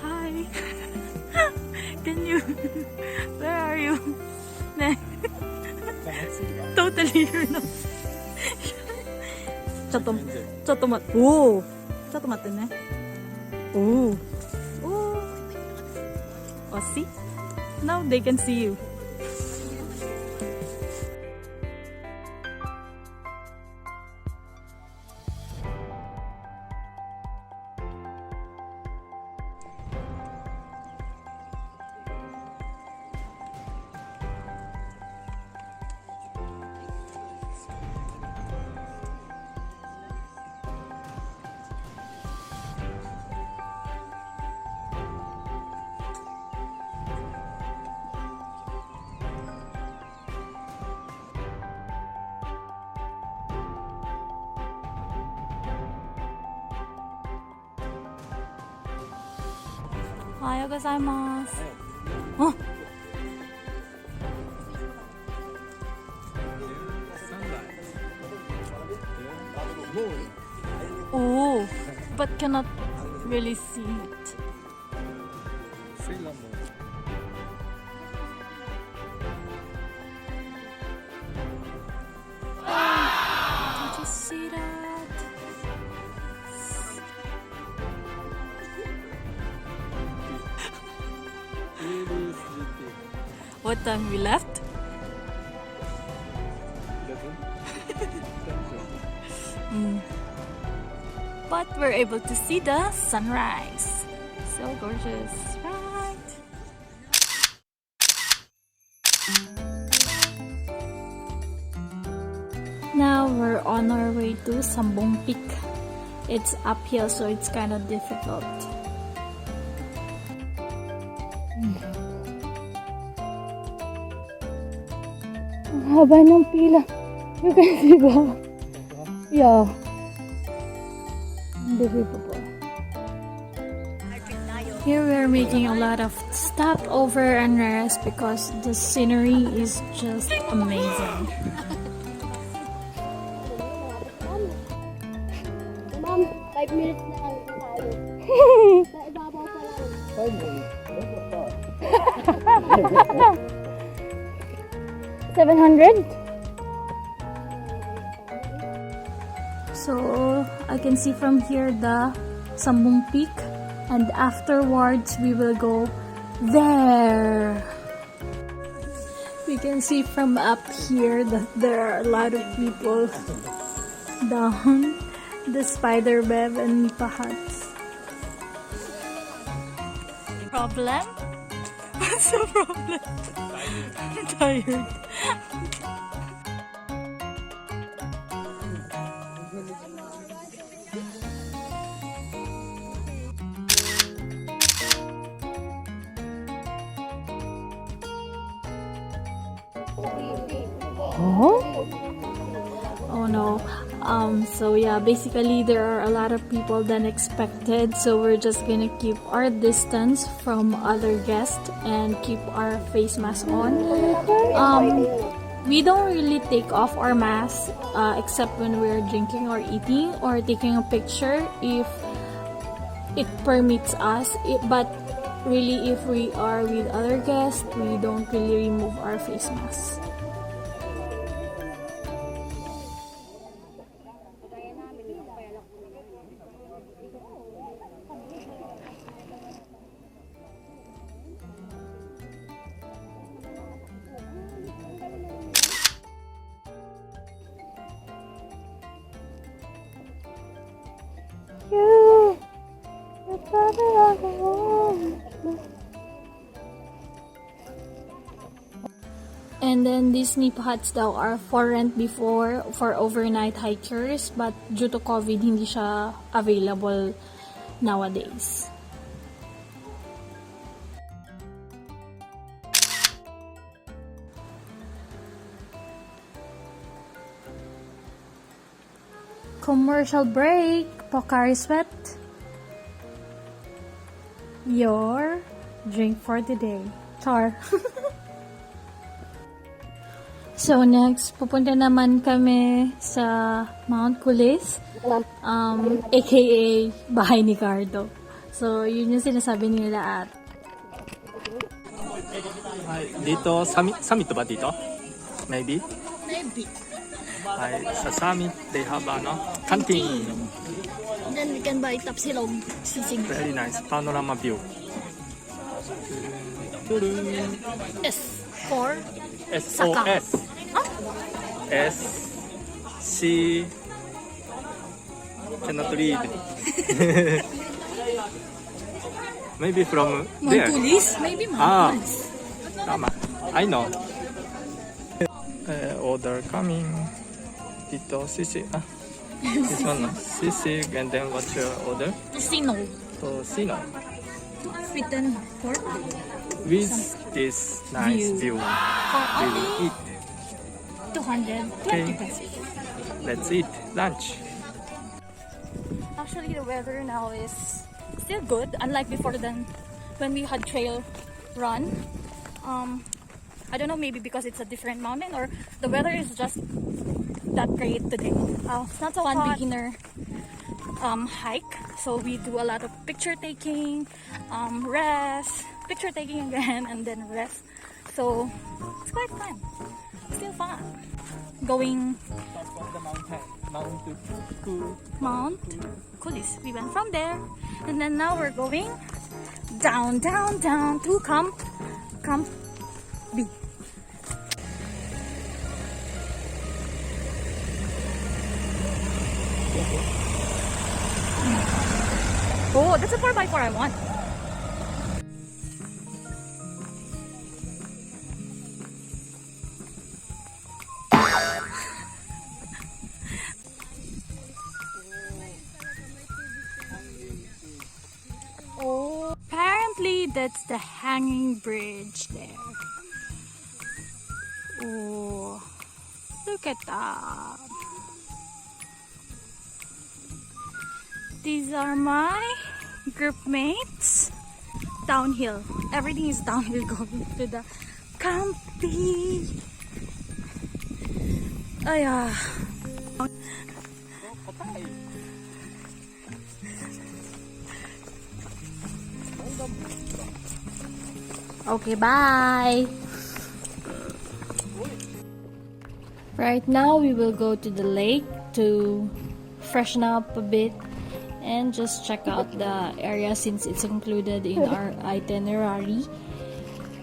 Hi. Can you? Where are you? Totally you're not. ちょっと待って。おお。ちょっと待ってね。おお。おお。Oh, see? Now they can see you. Ohayou gozaimasu. Oh. Oh, but cannot really see it. Did you see that? What time we left? But we're able to see the sunrise. So gorgeous, right? Now we're on our way to Sambong Peak. It's uphill, so it's kind of difficult. Ang haba ng pila. You can see that? Yeah. Unbelievable. Here we're making a lot of stopover and rest because the scenery is just amazing. Ma'am, 5 minutes na lang tayo. Sa ibabaw pa lang. 5 minutes? 700? So I can see from here the Sambong Peak, and afterwards we will go there. We can see from up here that there are a lot of people down the spiderweb and pahats. Problem? What's the problem? I'm tired. Huh? Oh no. So yeah, basically there are a lot of people than expected, so we're just gonna keep our distance from other guests and keep our face mask on. We don't really take off our mask except when we're drinking or eating or taking a picture if it permits us, but really if we are with other guests, we don't really remove our face mask. And then these nipa huts daw are for rent before for overnight hikers, but due to COVID, hindi siya available nowadays. Commercial break, Pocari Sweat. Your drink for the day. Char. So next, pupunta naman kami sa Mount Kulis, aka bahay ni Cardo. So yun yung sinasabi nila at dito, summit ba dito? Maybe? maybe. Sa summit, they have canteen. Then we can buy tapsilog sisig. Very nice. Panorama view. S for SOS. S. C. Cannot read. Maybe from there. Kulis? Maybe Ah, tama. I know. Order coming. Dito, sisig. This one, sisig, and then what's your order? Sino. Tocino. Written pork. With this nice view. For We will only eat. 220 pesos. Let's eat lunch. Actually, the weather now is still good, unlike before then when we had trail run. I don't know, maybe because it's a different mountain or the weather is just that great today. It's not so one beginner hike, so we do a lot of picture taking, rest, picture taking again, and then rest. So it's quite fun. Still fun. Going Mount Kulis. We went from there, and then now we're going down to Camp B. Oh, that's a 4x4 I want. Oh, apparently that's the hanging bridge there. Oh, look at that. These are my group mates. Downhill. Everything is downhill going to the campy. Oh yeah. Okay, bye. Right now we will go to the lake to freshen up a bit and just check out the area since it's included in our itinerary.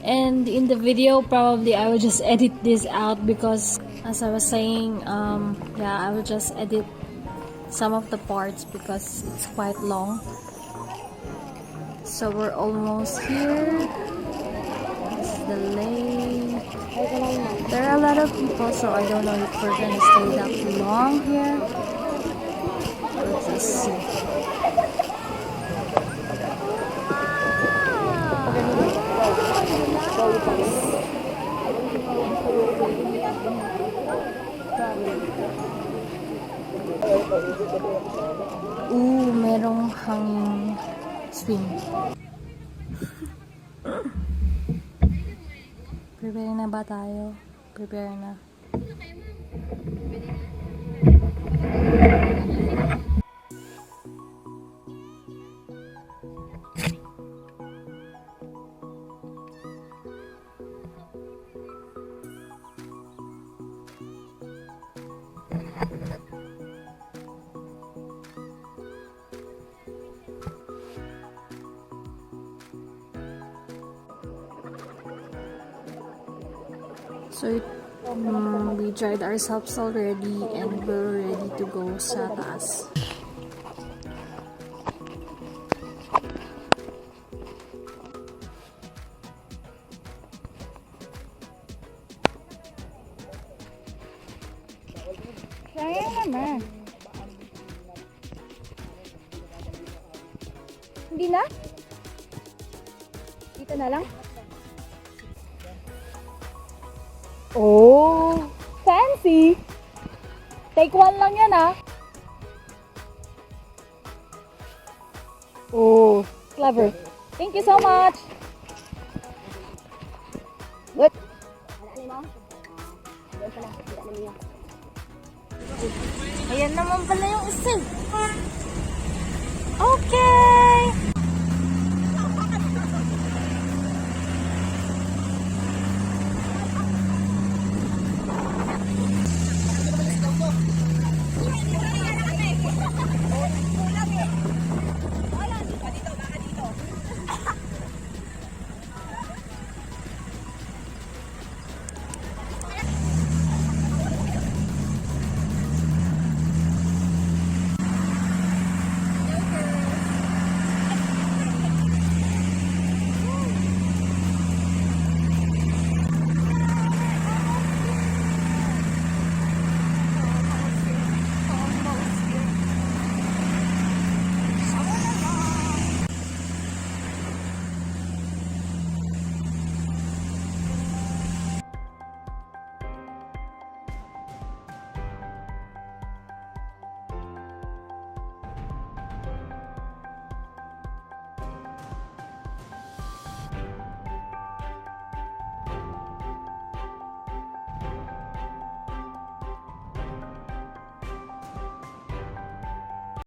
And in the video probably I will just edit this out because as I was saying, yeah, I will just edit some of the parts because it's quite long. So we're almost here. This is the lake. There are a lot of people, so I don't know if we're gonna stay that long here. Let's just see. Merong hanging swing. Prepare na ba tayo? Prepare na. So we dried ourselves already and we're ready to go sa taas. Kaya naman. Hindi na? Dito na lang? Oh, fancy! Take one lang yan ah. Oh, clever. Thank you so much. Good. Doon pala. Kita na niya. Ayan naman pala yung isa. Okay!